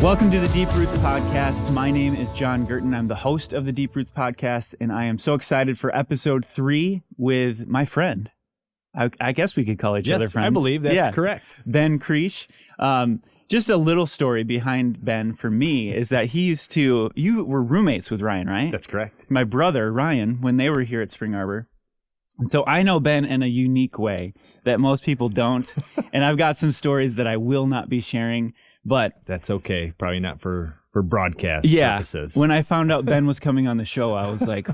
Welcome to the Deep Roots Podcast. My name is John Gurton. I'm the host of the Deep Roots Podcast, and I am so excited for episode 3 with my friend. I guess we could call each other friends. I believe that's correct. Ben Kriesch. Just a little story behind Ben for me is that you were roommates with Ryan, right? That's correct. My brother, Ryan, when they were here at Spring Arbor. And so I know Ben in a unique way that most people don't. And I've got some stories that I will not be sharing, but that's okay. Probably not for broadcast purposes. When I found out Ben was coming on the show, I was like,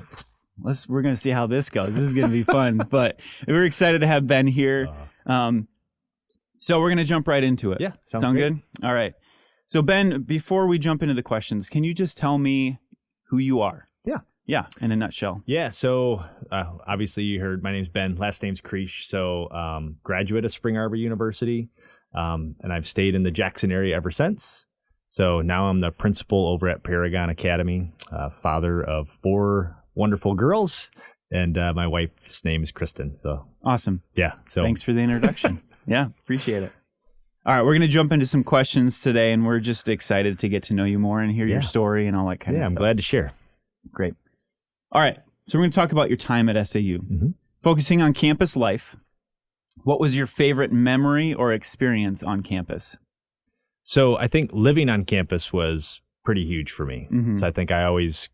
we're going to see how this goes. This is going to be fun. But we're excited to have Ben here. So we're going to jump right into it. Yeah. Sound good? All right. So Ben, before we jump into the questions, can you just tell me who you are? Yeah, in a nutshell. Yeah, so obviously you heard my name's Ben, last name's Kriesch. So graduate of Spring Arbor University, and I've stayed in the Jackson area ever since. So now I'm the principal over at Paragon Academy, father of 4 wonderful girls, and my wife's name is Kristen. So awesome. Yeah. So thanks for the introduction. Yeah, appreciate it. All right, we're going to jump into some questions today, and we're just excited to get to know you more and hear your story and all that kind of stuff. Yeah, I'm glad to share. Great. All right, so we're going to talk about your time at SAU. Focusing on campus life, what was your favorite memory or experience on campus? So I think living on campus was pretty huge for me. So I think I always,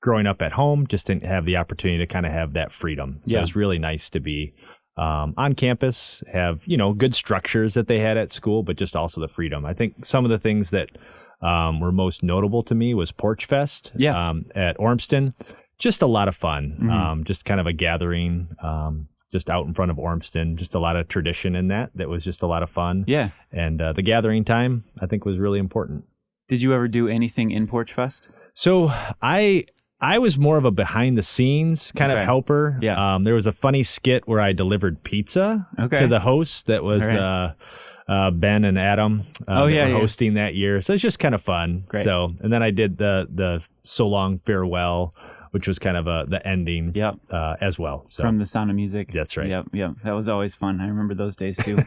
growing up at home, just didn't have the opportunity to kind of have that freedom. So it was really nice to be on campus, have, good structures that they had at school, but just also the freedom. I think some of the things that were most notable to me was Porch Fest at Ormston. Just a lot of fun, just kind of a gathering, just out in front of Ormston, just a lot of tradition in that was just a lot of fun. Yeah. And the gathering time, I think, was really important. Did you ever do anything in Porch Fest? So I was more of a behind the scenes kind of helper. Yeah. There was a funny skit where I delivered pizza to the host that was Ben and Adam were hosting that year. So it's just kind of fun. Great. So, and then I did the So Long Farewell, which was kind of the ending as well. So. From The Sound of Music. That's right. Yep. That was always fun. I remember those days too.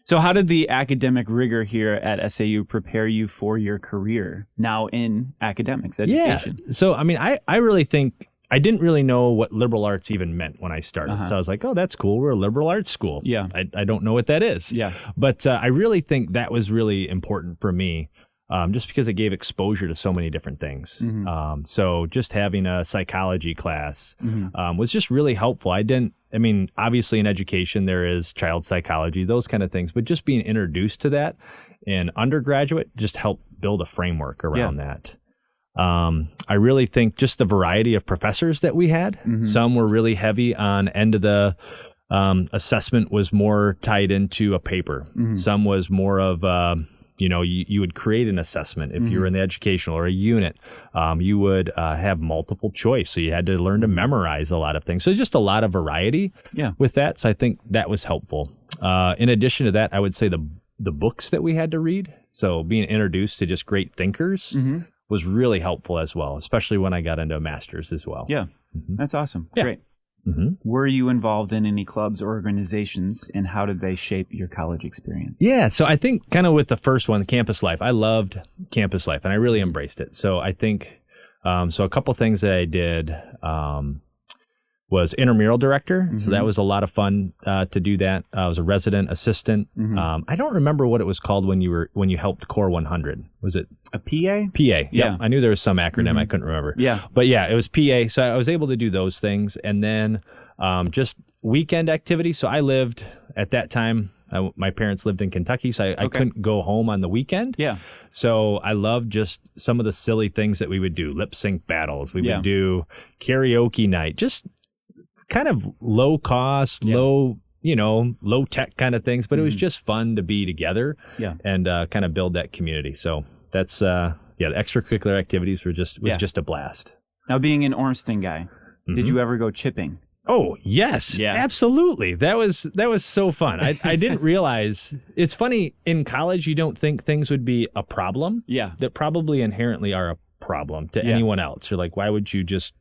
So how did the academic rigor here at SAU prepare you for your career now in academics, education? Yeah. So, I mean, I really think I didn't really know what liberal arts even meant when I started. So I was like, oh, that's cool. We're a liberal arts school. Yeah. I don't know what that is. Yeah. But I really think that was really important for me. Just because it gave exposure to so many different things. So just having a psychology class was just really helpful. Obviously in education, there is child psychology, those kind of things, but just being introduced to that in undergraduate just helped build a framework around that. I really think just the variety of professors that we had, some were really heavy on end of the assessment was more tied into a paper. Some was more of you would create an assessment if you were in the educational or a unit. You would have multiple choice, so you had to learn to memorize a lot of things. So just a lot of variety with that. So I think that was helpful. In addition to that, I would say the books that we had to read. So being introduced to just great thinkers was really helpful as well, especially when I got into a master's as well. Yeah, that's awesome. Yeah. Great. Were you involved in any clubs or organizations, and how did they shape your college experience? Yeah, so I think kind of with the first one, campus life, I loved campus life, and I really embraced it. So I think, so a couple things that I did was intramural director. So that was a lot of fun to do that. I was a resident assistant. I don't remember what it was called when you helped Core 100. Was it a PA? PA. Yeah. I knew there was some acronym. I couldn't remember. Yeah. But yeah, it was PA. So I was able to do those things. And then just weekend activities. So I lived at that time, my parents lived in Kentucky, so I couldn't go home on the weekend. Yeah. So I loved just some of the silly things that we would do. Lip sync battles. We would do karaoke night. Just kind of low cost, low tech kind of things, but it was just fun to be together and kind of build that community. So that's, the extracurricular activities was just a blast. Now, being an Ormston guy, did you ever go chipping? Oh, yes. Yeah. Absolutely. That was so fun. I didn't realize, it's funny, in college, you don't think things would be a problem. Yeah. That probably inherently are a problem to anyone else. You're like, why would you just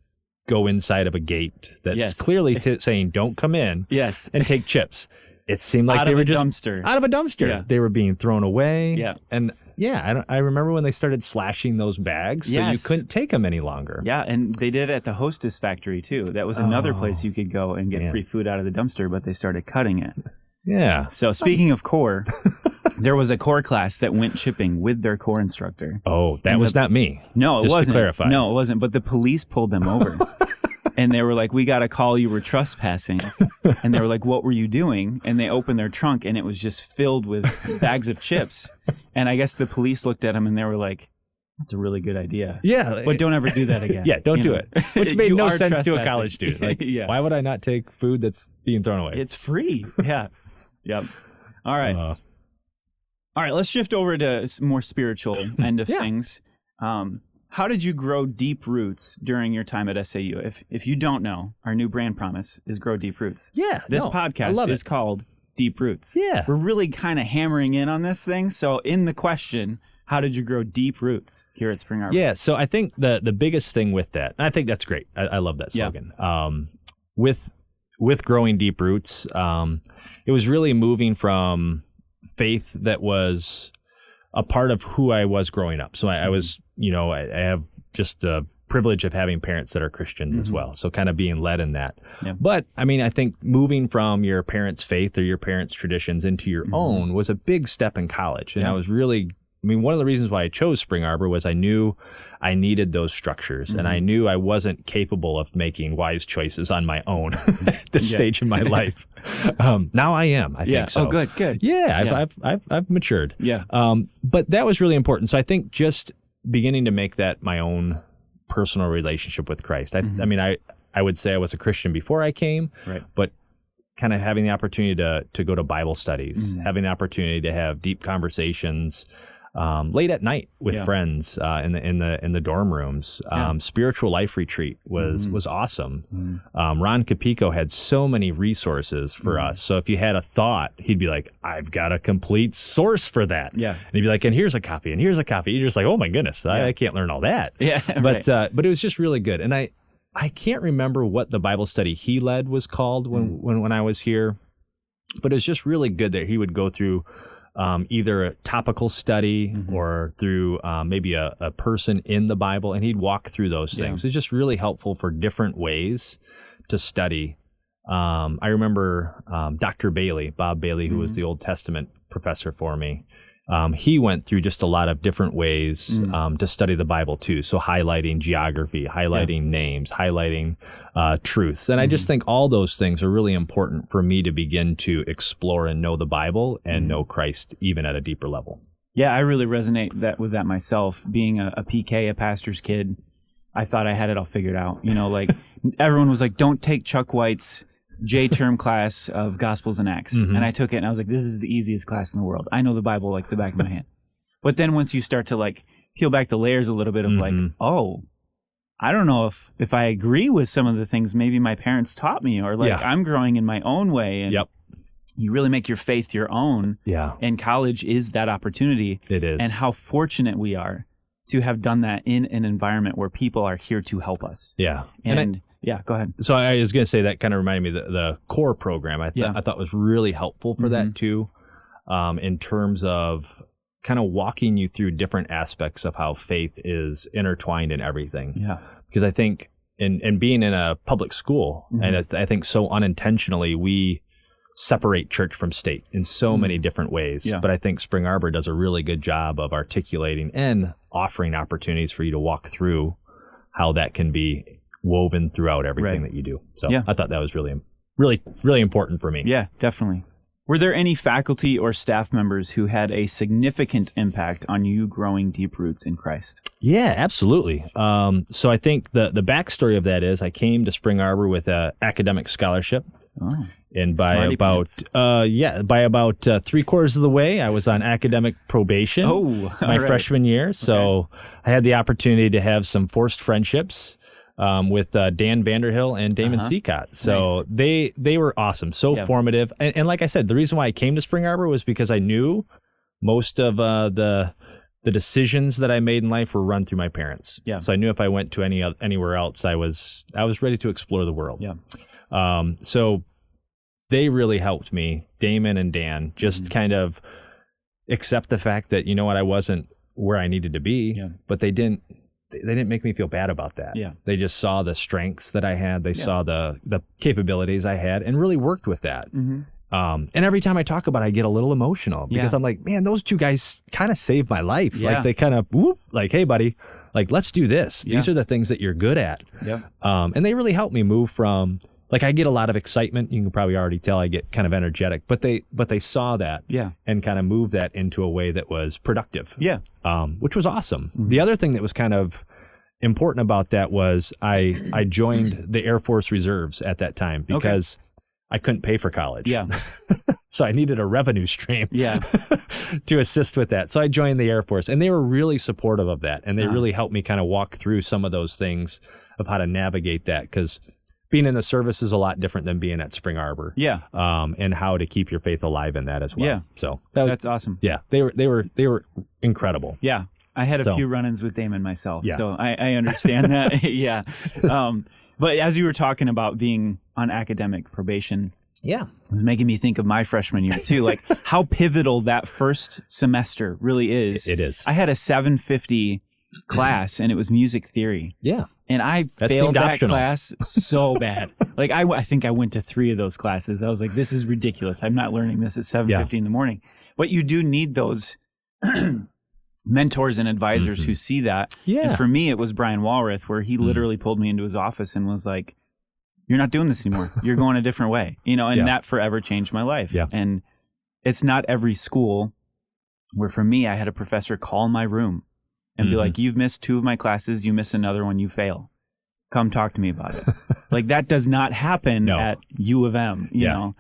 go inside of a gate that's clearly saying don't come in and take chips? It seemed like they were just dumpster. Out of a dumpster. Yeah. They were being thrown away. Yeah. And Yeah, I remember when they started slashing those bags, so you couldn't take them any longer. Yeah, and they did it at the Hostess factory too. That was another place you could go and get free food out of the dumpster, but they started cutting it. Yeah. So speaking of core, there was a core class that went chipping with their core instructor. Oh, that was not me. No, it wasn't. Just to clarify. No, it wasn't. But the police pulled them over. And they were like, we got a call you were trespassing. And they were like, what were you doing? And they opened their trunk and it was just filled with bags of chips. And I guess the police looked at them and they were like, that's a really good idea. Yeah. But don't ever do that again. Yeah, don't do it. Which made no sense to a college student. Like, why would I not take food that's being thrown away? It's free. Yeah. Yep. All right. All right. Let's shift over to more spiritual end of things. How did you grow deep roots during your time at SAU? If you don't know, our new brand promise is Grow Deep Roots. Yeah. This podcast is called Deep Roots. Yeah. We're really kind of hammering in on this thing. So in the question, how did you grow deep roots here at Spring Arbor? Yeah. So I think the biggest thing with that, and I think that's great. I love that slogan. With growing deep roots, it was really moving from faith that was a part of who I was growing up. So I was, I have just the privilege of having parents that are Christians as well. So kind of being led in that. Yeah. But I mean, I think moving from your parents' faith or your parents' traditions into your own was a big step in college. And I was really, one of the reasons why I chose Spring Arbor was I knew I needed those structures and I knew I wasn't capable of making wise choices on my own at this stage in my life. Now I am, I think so. Oh, good. Yeah, I've matured. Yeah. But that was really important. So I think just beginning to make that my own personal relationship with Christ. I mean, I would say I was a Christian before I came, but kind of having the opportunity to go to Bible studies, having the opportunity to have deep conversations, late at night with friends in the dorm rooms. Spiritual life retreat was awesome. Ron Capico had so many resources for us. So if you had a thought, he'd be like, "I've got a complete source for that." Yeah, and he'd be like, "And here's a copy, and here's a copy." You're just like, "Oh my goodness, I can't learn all that." Yeah, but it was just really good. And I can't remember what the Bible study he led was called when I was here, but it was just really good that he would go through either a topical study or through maybe a person in the Bible, and he'd walk through those things. It's just really helpful for different ways to study. I remember Dr. Bob Bailey, who was the Old Testament professor for me. He went through just a lot of different ways to study the Bible too. So highlighting geography, highlighting names, highlighting truths. And I just think all those things are really important for me to begin to explore and know the Bible and know Christ even at a deeper level. Yeah, I really resonate with that myself. Being a PK, a pastor's kid, I thought I had it all figured out. Like everyone was like, don't take Chuck White's J-term class of Gospels and Acts. And I took it and I was like, this is the easiest class in the world. I know the Bible like the back of my hand. But then once you start to like peel back the layers a little bit of like, oh, I don't know if I agree with some of the things maybe my parents taught me, or like I'm growing in my own way. And you really make your faith your own. Yeah. And college is that opportunity. It is. And how fortunate we are to have done that in an environment where people are here to help us. Yeah. Yeah, go ahead. So I was going to say that kind of reminded me of the core program. I thought was really helpful for that too, in terms of kind of walking you through different aspects of how faith is intertwined in everything. Yeah. Because I think in being in a public school, and I think so unintentionally, we separate church from state in so many different ways. Yeah. But I think Spring Arbor does a really good job of articulating and offering opportunities for you to walk through how that can be woven throughout everything that you do. So I thought that was really, really, really important for me. Yeah, definitely. Were there any faculty or staff members who had a significant impact on you growing deep roots in Christ? Yeah, absolutely. So I think the backstory of that is I came to Spring Arbor with an academic scholarship. Oh, and by about 3/4 of the way, I was on academic probation my freshman year. So I had the opportunity to have some forced friendships with Dan Vanderhill and Damon Steacott. So they were awesome, formative. And like I said, the reason why I came to Spring Arbor was because I knew most of the decisions that I made in life were run through my parents. Yeah. So I knew if I went to anywhere else, I was ready to explore the world. Yeah. So they really helped me, Damon and Dan, just kind of accept the fact that, you know what, I wasn't where I needed to be, but they didn't make me feel bad about that. Yeah. They just saw the strengths that I had. They saw the capabilities I had and really worked with that. And every time I talk about it, I get a little emotional because I'm like, man, those two guys kind of saved my life. Yeah. Like they kind of, like, hey, buddy, like, let's do this. These are the things that you're good at. And they really helped me move from, like, I get a lot of excitement. You can probably already tell I get kind of energetic, but they saw that and kind of moved that into a way that was productive. Which was awesome. The other thing that was kind of important about that was I joined the Air Force Reserves at that time because I couldn't pay for college. So I needed a revenue stream to assist with that. So I joined the Air Force, and they were really supportive of that. And they really helped me kind of walk through some of those things of how to navigate that, because being in the service is a lot different than being at Spring Arbor. And how to keep your faith alive in that as well. So that's awesome. They were incredible. I had a few run-ins with Damon myself, so I understand that. But as you were talking about being on academic probation, it was making me think of my freshman year too, like how pivotal that first semester really is. It is. I had a 750 class, and it was music theory. And I failed that class so bad. Like I think I went to 3 of those classes. I was like, this is ridiculous. I'm not learning this at 7:50 in the morning. But you do need those mentors and advisors who see that. And for me, it was Brian Walrath, where he literally pulled me into his office and was like, you're not doing this anymore. You're going a different way, and that forever changed my life. And it's not every school where, for me, I had a professor call my room and be like, you've missed 2 of my classes. You miss another one, you fail. Come talk to me about it. Like that does not happen at U of M, you know?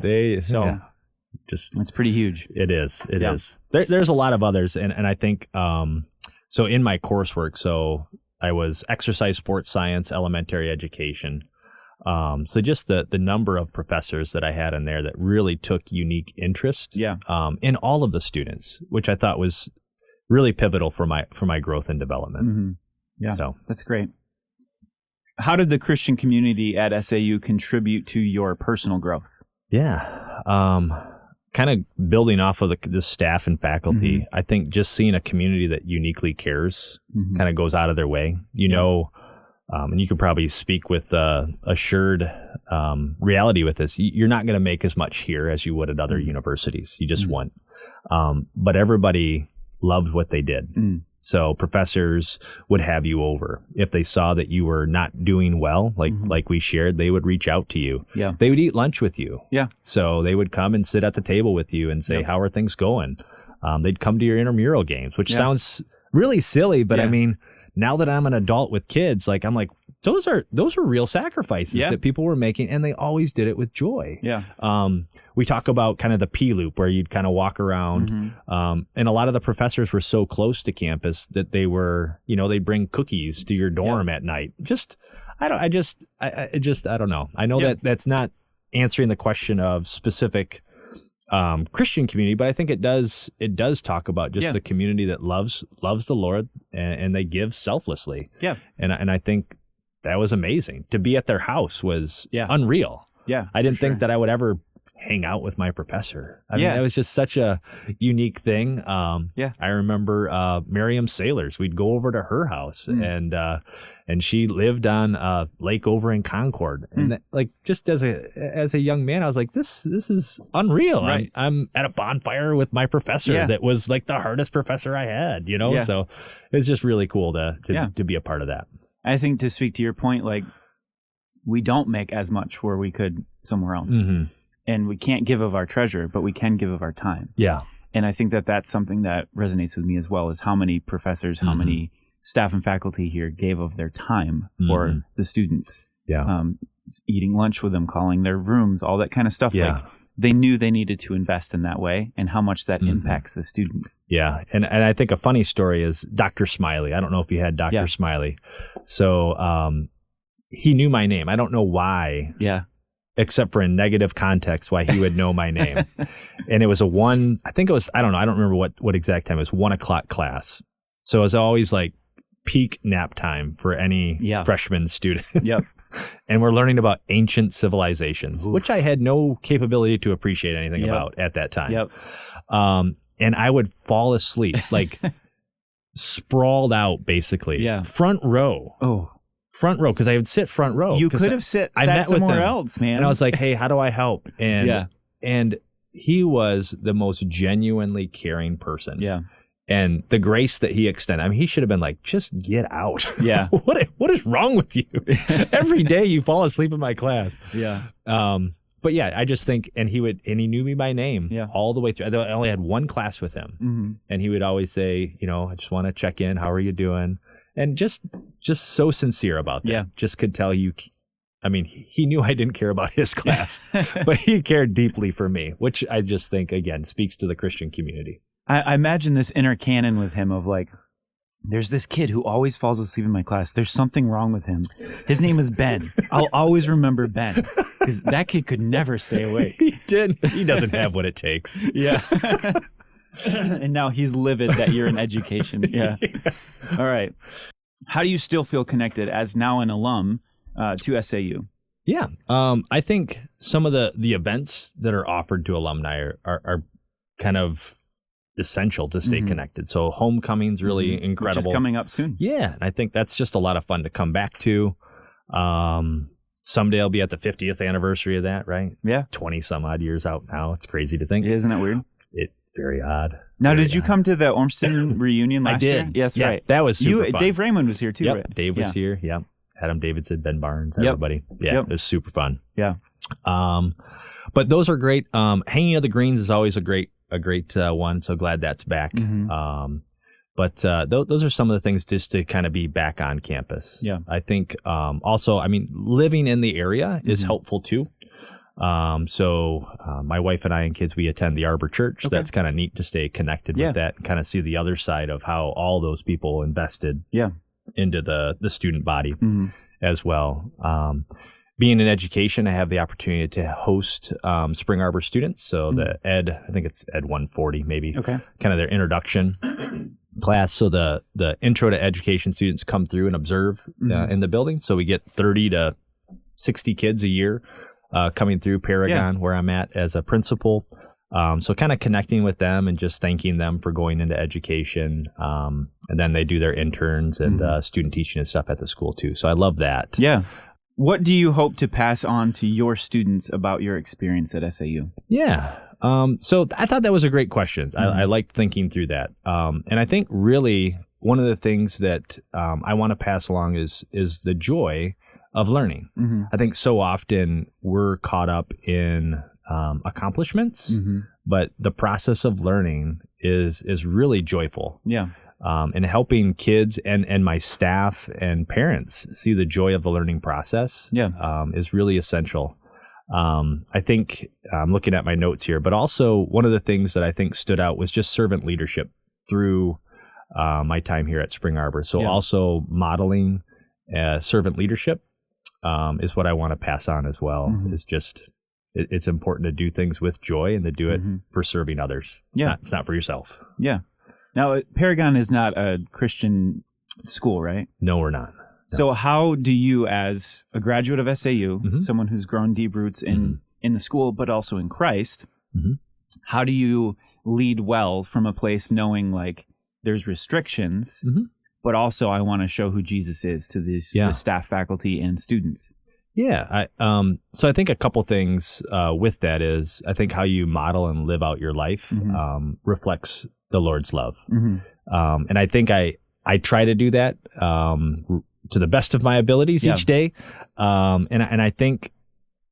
Just it's pretty huge. It is. It is. There's a lot of others. And I think, so in my coursework, so I was exercise, sports science, elementary education. So just the number of professors that I had in there that really took unique interest in all of the students, which I thought was really pivotal for my growth and development. So that's great. How did the Christian community at SAU contribute to your personal growth? Kind of building off of the staff and faculty, I think just seeing a community that uniquely cares, kind of goes out of their way, and you could probably speak with assured reality with this. You're not going to make as much here as you would at other universities. You just won't. But everybody loved what they did. So professors would have you over. If they saw that you were not doing well, like we shared, they would reach out to you. They would eat lunch with you. So they would come and sit at the table with you and say, how are things going? They'd come to your intramural games, which sounds really silly, but I mean, now that I'm an adult with kids, like I'm like, those are real sacrifices that people were making, and they always did it with joy. We talk about kind of the P loop where you'd kind of walk around, and a lot of the professors were so close to campus that they were, they'd bring cookies to your dorm at night. I don't know. I know that that's not answering the question of specific Christian community, but I think it does talk about just the community that loves the Lord, and they give selflessly. And I think that was amazing. To be at their house was unreal. I didn't think that I would ever hang out with my professor. I mean, that was just such a unique thing. I remember Miriam Sailors. We'd go over to her house, and she lived on a lake over in Concord. And that, like, just as a young man, I was like, this is unreal. I'm at a bonfire with my professor that was like the hardest professor I had. So it's just really cool to be a part of that. I think, to speak to your point, like, we don't make as much where we could somewhere else. And we can't give of our treasure, but we can give of our time. And I think that that's something that resonates with me as well, is how many professors, how many staff and faculty here gave of their time for the students. Eating lunch with them, calling their rooms, all that kind of stuff. Like, they knew they needed to invest in that way, and how much that impacts the student. And I think a funny story is Dr. Smiley. I don't know if you had Dr. Smiley. So he knew my name. I don't know why. Except for in negative context, why he would know my name. And it was I don't remember what exact time. It was 1:00 class. So it was always like peak nap time for any freshman student. And we're learning about ancient civilizations, which I had no capability to appreciate anything about at that time. and I would fall asleep, like sprawled out, basically. Yeah. Front row. Oh. Front row, because I would sit front row. You could have sat somewhere else, man. And I was like, hey, how do I help? And he was the most genuinely caring person. Yeah. And the grace that he extended, I mean, he should have been like, just get out. Yeah. What is wrong with you? Every day you fall asleep in my class. Yeah. But yeah, I just think, and he knew me by name all the way through. I only had one class with him, and he would always say, I just want to check in. How are you doing? And just so sincere about that. Yeah. Just could tell you. I mean, he knew I didn't care about his class, but he cared deeply for me, which I just think, again, speaks to the Christian community. I imagine this inner canon with him of like, there's this kid who always falls asleep in my class. There's something wrong with him. His name is Ben. I'll always remember Ben because that kid could never stay awake. He doesn't have what it takes. Yeah. And now he's livid that you're in education. Yeah. All right. How do you still feel connected as now an alum to SAU? Yeah. I think some of the events that are offered to alumni are kind of essential to stay connected. So homecoming's really incredible. Which is coming up soon. Yeah. And I think that's just a lot of fun to come back to. Someday I'll be at the 50th anniversary of that, right? Yeah. 20 some odd years out now. It's crazy to think. Isn't that weird? Very odd. Now, did you come to the Ormston reunion last year? I did. Yeah, that's right. That was super fun. Dave Raymond was here too, Yep. right? Dave was here. Yep. Adam Davidson, Ben Barnes, everybody. Yeah, it was super fun. Yeah. But those are great. Hanging of the Greens is always a great one. So glad that's back. But those are some of the things just to kind of be back on campus. Yeah. I think also, I mean, living in the area is helpful too. So my wife and I and kids, we attend the Arbor Church. Okay. That's kind of neat to stay connected with that and kind of see the other side of how all those people invested into the student body as well. Being in education, I have the opportunity to host Spring Arbor students. So the I think it's Ed 140 maybe, kind of their introduction class. So the intro to education students come through and observe in the building. So we get 30 to 60 kids a year coming through Paragon, where I'm at as a principal. So kind of connecting with them and just thanking them for going into education. And then they do their interns and student teaching and stuff at the school too. So I love that. Yeah. What do you hope to pass on to your students about your experience at SAU? Yeah. So I thought that was a great question. I liked thinking through that. And I think really one of the things that I want to pass along is the joy of learning. I think so often we're caught up in accomplishments, but the process of learning is really joyful. Yeah. And helping kids and my staff and parents see the joy of the learning process is really essential. I think I'm looking at my notes here, but also one of the things that I think stood out was just servant leadership through my time here at Spring Arbor. So also modeling servant leadership is what I want to pass on as well. It's just, it's important to do things with joy and to do it for serving others. It's not for yourself. Yeah. Now, Paragon is not a Christian school, right? No, we're not. No. So how do you, as a graduate of SAU, someone who's grown deep roots in the school, but also in Christ, how do you lead well from a place knowing like there's restrictions, but also I want to show who Jesus is to the staff, faculty, and students? Yeah. So I think a couple things with that is I think how you model and live out your life reflects the Lord's love. And I think I try to do that to the best of my abilities each day. And I think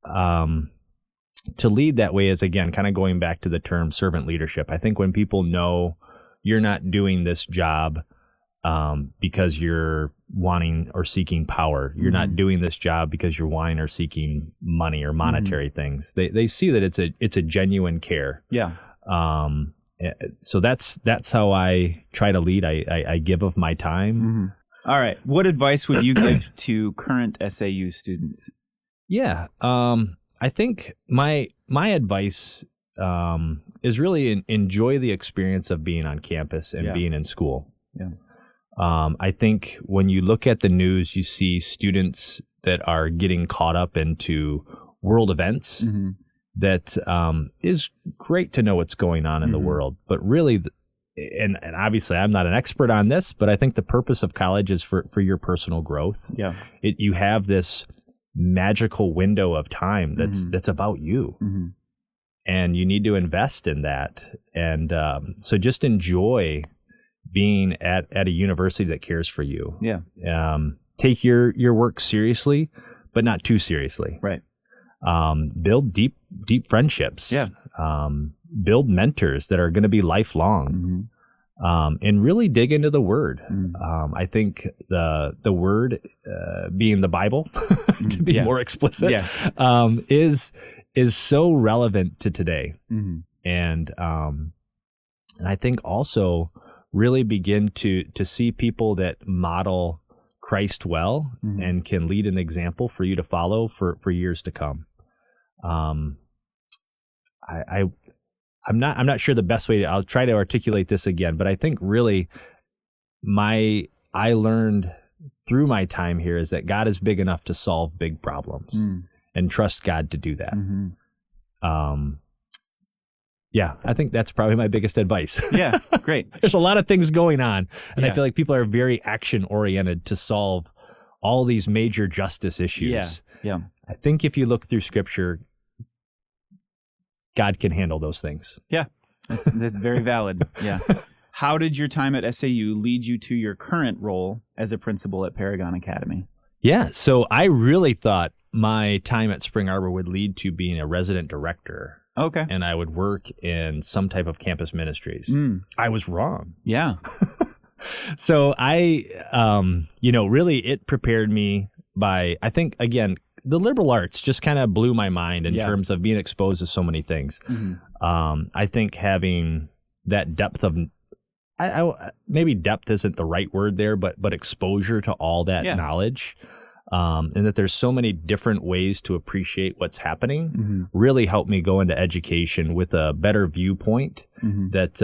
to lead that way is, again, kind of going back to the term servant leadership. I think when people know you're not doing this job because you're wanting or seeking power, you're not doing this job because you're wanting or seeking money or monetary things. They see that it's a genuine care. Yeah. So that's how I try to lead. I give of my time. All right. What advice would you give to current SAU students? Yeah. I think my advice is really enjoy the experience of being on campus and being in school. Yeah. I think when you look at the news, you see students that are getting caught up into world events that is great to know what's going on in the world, but really, and obviously I'm not an expert on this, but I think the purpose of college is for your personal growth. Yeah. You have this magical window of time that's about you. And you need to invest in that. And so just enjoy being at a university that cares for you. Yeah. Take your work seriously, but not too seriously. Right. Build deep friendships. Yeah. Build mentors that are going to be lifelong. And really dig into the Word. I think the Word, being the Bible, to be more explicit, is so relevant to today. And I think also really begin to see people that model Christ well and can lead an example for you to follow for years to come. I'm not sure the best way I'll try to articulate this again, but I think really I learned through my time here is that God is big enough to solve big problems and trust God to do that. Yeah, I think that's probably my biggest advice. Yeah, great. There's a lot of things going on, and I feel like people are very action-oriented to solve all these major justice issues. Yeah. I think if you look through Scripture, God can handle those things. Yeah, that's very valid. Yeah. How did your time at SAU lead you to your current role as a principal at Paragon Academy? Yeah, so I really thought my time at Spring Arbor would lead to being a resident director. Okay. And I would work in some type of campus ministries. I was wrong. Yeah. So I, really it prepared me by, I think, again, the liberal arts just kind of blew my mind in terms of being exposed to so many things. I think having that depth of, maybe depth isn't the right word there, but exposure to all that knowledge. And that there's so many different ways to appreciate what's happening really helped me go into education with a better viewpoint that,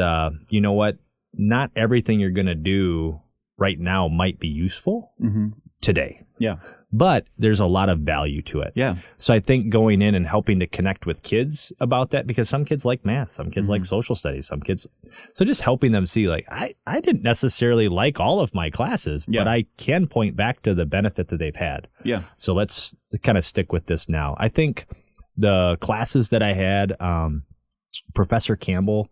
you know what, not everything you're going to do right now might be useful today. Yeah. But there's a lot of value to it. Yeah. So I think going in and helping to connect with kids about that, because some kids like math, some kids like social studies, some kids. So just helping them see, like, I didn't necessarily like all of my classes, but I can point back to the benefit that they've had. Yeah. So let's kind of stick with this now. I think the classes that I had, Professor Campbell,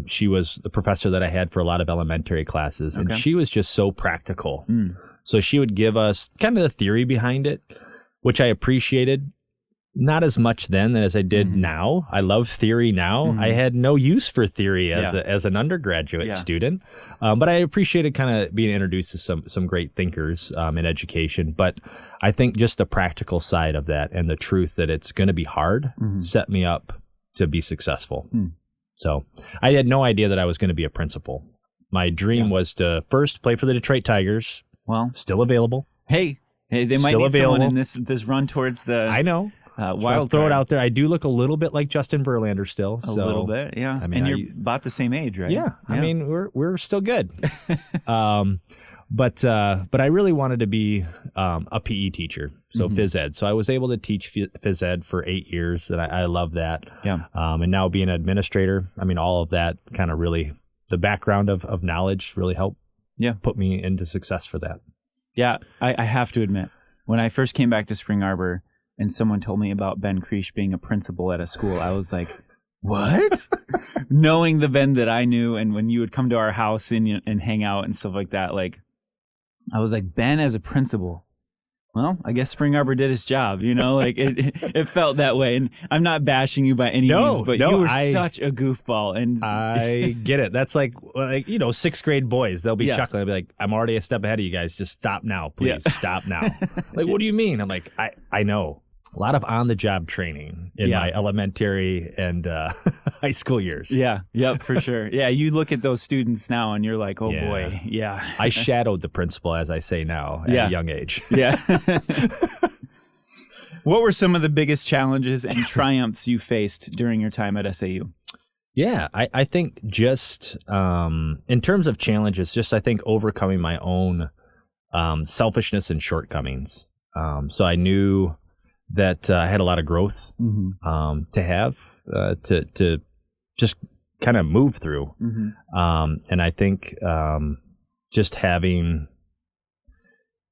she was the professor that I had for a lot of elementary classes, and she was just so practical. So she would give us kind of the theory behind it, which I appreciated. Not as much then as I did now. I love theory now. I had no use for theory as an undergraduate student, but I appreciated kind of being introduced to some great thinkers in education. But I think just the practical side of that and the truth that it's going to be hard set me up to be successful. So I had no idea that I was going to be a principal. My dream was to first play for the Detroit Tigers. Well, still available. Hey, they might need someone in this run towards the. I know. I'll throw it out there. I do look a little bit like Justin Verlander still. A little bit, yeah. I mean, and you're about the same age, right? Yeah. I mean, we're still good. But I really wanted to be a PE teacher, so phys ed. So I was able to teach phys ed for 8 years, and I love that. Yeah. And now being an administrator, I mean, all of that kind of really, the background of knowledge really helped put me into success for that. Yeah, I have to admit, when I first came back to Spring Arbor and someone told me about Ben Kriesch being a principal at a school, I was like, what? Knowing the Ben that I knew, and when you would come to our house and hang out and stuff like that, like, I was like, Ben as a principal. Well, I guess Spring Arbor did its job, like it felt that way. And I'm not bashing you by any means, but you were such a goofball. And I get it. That's like 6th grade boys, they'll be chuckling. They'll be like, I'm already a step ahead of you guys. Just stop now, please. Stop now. Like, what do you mean? I'm like, I know. A lot of on-the-job training in my elementary and high school years. Yeah, yep, for sure. Yeah, you look at those students now and you're like, oh boy, yeah. I shadowed the principal, as I say now, at a young age. Yeah. What were some of the biggest challenges and triumphs you faced during your time at SAU? Yeah, I think just in terms of challenges, I think overcoming my own selfishness and shortcomings. So I knew that I had a lot of growth to have to just kind of move through. And I think just having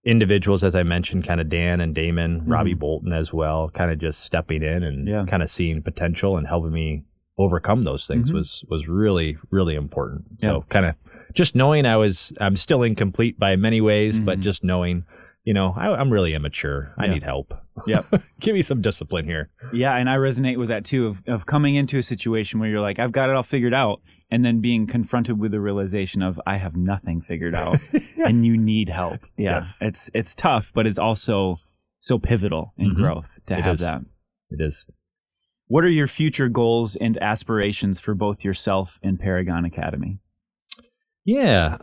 individuals, as I mentioned, kind of Dan and Damon, Robbie Bolton as well, kind of just stepping in and kind of seeing potential and helping me overcome those things was really, really important. So kind of just knowing I'm still incomplete by many ways, but just knowing, I'm really immature. I need help. Yep. Give me some discipline here. Yeah. And I resonate with that too, of coming into a situation where you're like, I've got it all figured out. And then being confronted with the realization of I have nothing figured out and you need help. Yeah. Yes. It's tough, but it's also so pivotal in growth to have that. It is. What are your future goals and aspirations for both yourself and Paragon Academy? Yeah.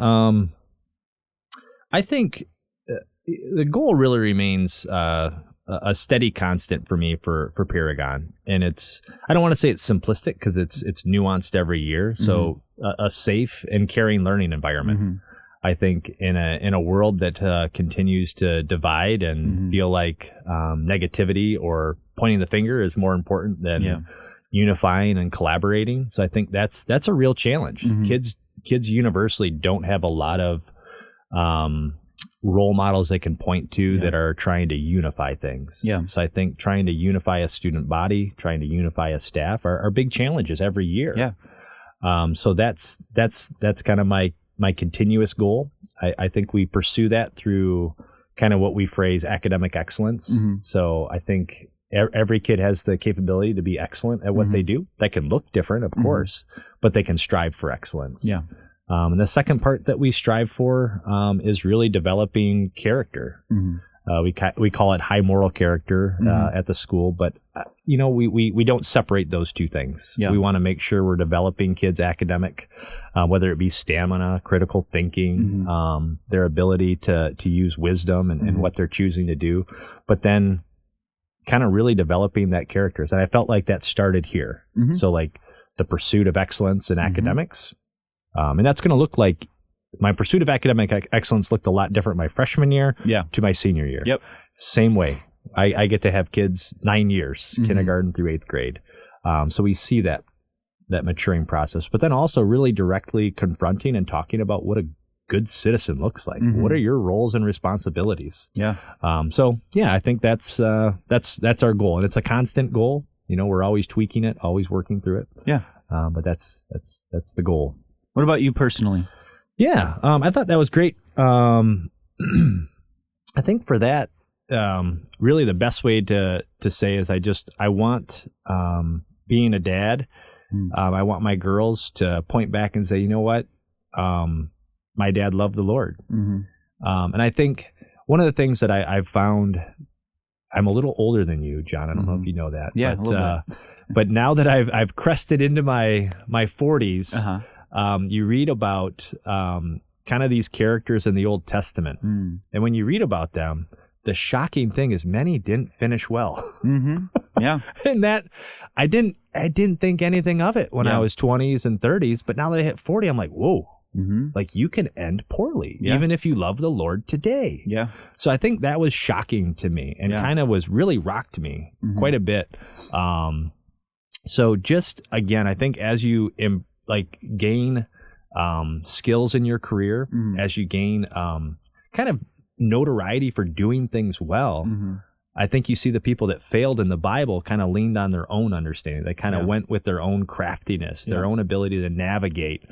I think the goal really remains a steady constant for me for Paragon. And I don't want to say it's simplistic because it's nuanced every year. So a safe and caring learning environment. I think in a world that continues to divide and feel like negativity or pointing the finger is more important than unifying and collaborating. So I think that's a real challenge. Kids universally don't have a lot of role models they can point to that are trying to unify things. So I think trying to unify a student body, trying to unify a staff are big challenges every year. So that's kind of my continuous goal. I think we pursue that through kind of what we phrase academic excellence. So I think every kid has the capability to be excellent at what they do. That can look different, of course, but they can strive for excellence. And the second part that we strive for is really developing character. We call it high moral character at the school, but we don't separate those two things. We want to make sure we're developing kids' academic, whether it be stamina, critical thinking, their ability to use wisdom and what they're choosing to do, but then kind of really developing that characters. And I felt like that started here. So like the pursuit of excellence in academics. And that's going to look like my pursuit of academic excellence looked a lot different my freshman year to my senior year. Same way. I get to have kids 9 years, kindergarten through 8th grade. So we see that maturing process, but then also really directly confronting and talking about what a good citizen looks like. What are your roles and responsibilities? So yeah, I think that's our goal, and it's a constant goal. We're always tweaking it, always working through it. But that's the goal. What about you personally? Yeah, I thought that was great. I think for that, really the best way to say is I want, being a dad, I want my girls to point back and say, you know what, my dad loved the Lord. And I think one of the things that I've found, I'm a little older than you, John. I don't know if you know that. But now that I've crested into my 40s, you read about kind of these characters in the Old Testament. And when you read about them, the shocking thing is many didn't finish well. And that I didn't think anything of it when I was 20s and 30s, but now that I hit 40, I'm like, whoa, like you can end poorly, even if you love the Lord today. So I think that was shocking to me and kind of was really rocked me quite a bit. So just again, I think as you gain skills in your career, as you gain kind of notoriety for doing things well, I think you see the people that failed in the Bible kind of leaned on their own understanding. They kind of went with their own craftiness, their own ability to navigate,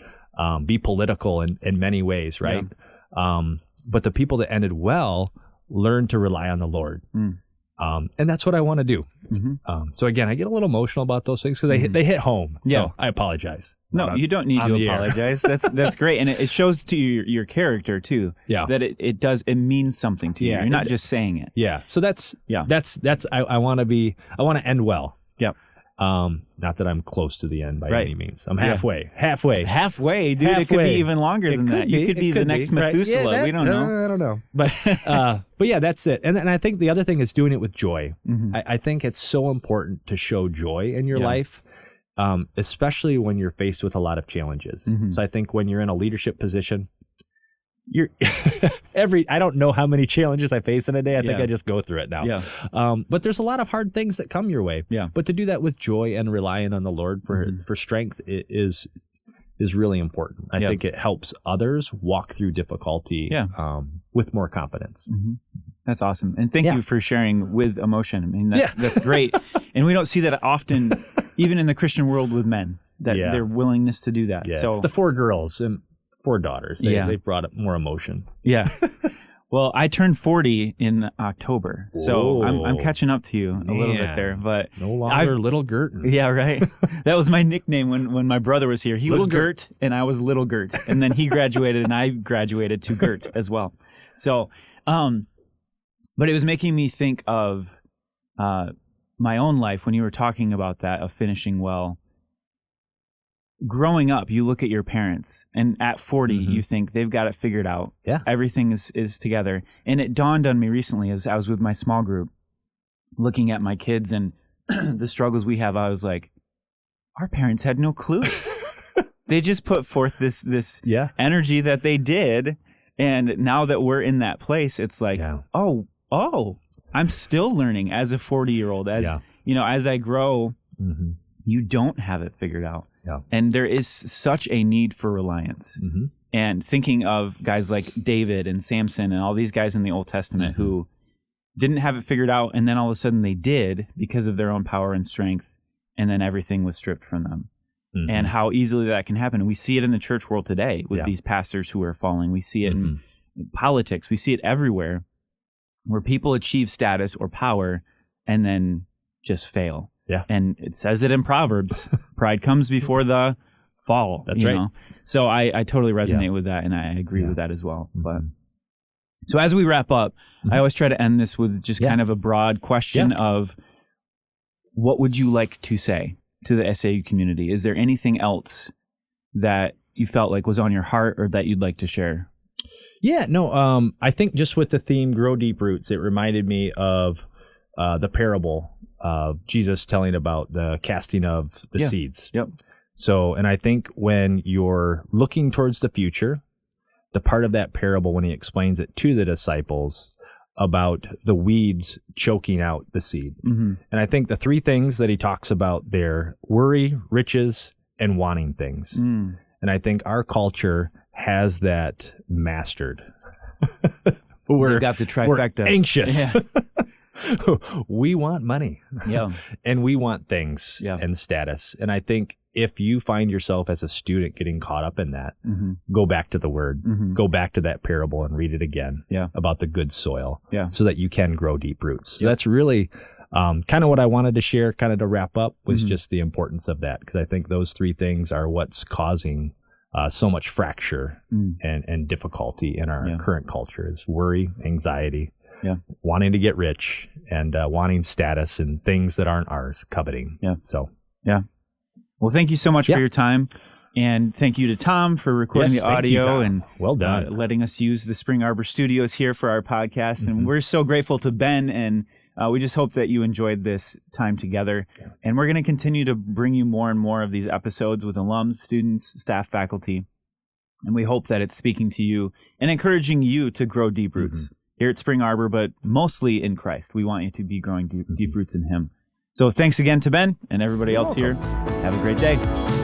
be political in many ways, right? But the people that ended well learned to rely on the Lord. And that's what I want to do. So again, I get a little emotional about those things because they hit home. So I apologize. No, you don't need to apologize. That's great, and it shows to your character too. That it means something to you. You're not just saying it. So that's I want to end well. Not that I'm close to the end by any means. I'm halfway. Halfway, dude. It could be even longer than that. You could be the next Methuselah. We don't know. I don't know. But yeah, that's it. And I think the other thing is doing it with joy. I think it's so important to show joy in your life, especially when you're faced with a lot of challenges. So I think when you're in a leadership position, you're I don't know how many challenges I face in a day. I think I just go through it now. Yeah. But there's a lot of hard things that come your way. Yeah. But to do that with joy and relying on the Lord for strength is really important. I think it helps others walk through difficulty with more confidence. That's awesome. And thank you for sharing with emotion. I mean, that's great. And we don't see that often, even in the Christian world with men, that their willingness to do that. Yeah. So the 4 girls and 4 daughters, they brought up more emotion. Yeah. Well, I turned 40 in October, so I'm catching up to you a little bit there. But no longer Little Gert. Yeah, right. That was my nickname when my brother was here. He was Gert, and I was Little Gert. And then he graduated, and I graduated to Gert as well. So, but it was making me think of my own life when you were talking about that, of finishing well. Growing up, you look at your parents, and at 40, you think they've got it figured out. Yeah. Everything is together. And it dawned on me recently as I was with my small group, looking at my kids and the struggles we have. I was like, our parents had no clue. They just put forth this energy that they did. And now that we're in that place, it's like, oh, I'm still learning as a 40-year-old. As you know, as I grow, you don't have it figured out. Yeah. And there is such a need for reliance. And thinking of guys like David and Samson and all these guys in the Old Testament who didn't have it figured out, and then all of a sudden they did because of their own power and strength, and then everything was stripped from them. And how easily that can happen. And we see it in the church world today with these pastors who are falling. We see it in politics. We see it everywhere, where people achieve status or power and then just fail. Yeah. And it says it in Proverbs, pride comes before the fall. That's right. Know? So I totally resonate with that, and I agree with that as well. But so as we wrap up, I always try to end this with just kind of a broad question of, what would you like to say to the SAU community? Is there anything else that you felt like was on your heart or that you'd like to share? Yeah, no, I think just with the theme, Grow Deep Roots, it reminded me of the parable of Jesus telling about the casting of the seeds. Yep. So, and I think when you're looking towards the future, the part of that parable when he explains it to the disciples about the weeds choking out the seed. And I think the 3 things that he talks about there: worry, riches, and wanting things. And I think our culture has that mastered. We've got the trifecta. We're anxious. Yeah. We want money. Yeah. And we want things and status. And I think if you find yourself as a student getting caught up in that, go back to the word, go back to that parable and read it again about the good soil so that you can grow deep roots. So that's really kind of what I wanted to share, kind of to wrap up, was just the importance of that, because I think those 3 things are what's causing so much fracture and difficulty in our current culture: is worry, anxiety, wanting to get rich, and wanting status and things that aren't ours, coveting. So, Well, thank you so much for your time. And thank you to Tom for recording the audio and well done. Letting us use the Spring Arbor studios here for our podcast. And we're so grateful to Ben, and we just hope that you enjoyed this time together. And we're going to continue to bring you more and more of these episodes with alums, students, staff, faculty. And we hope that it's speaking to you and encouraging you to grow deep roots here at Spring Arbor, but mostly in Christ. We want you to be growing deep roots in Him. So thanks again to Ben and everybody else here. Have a great day.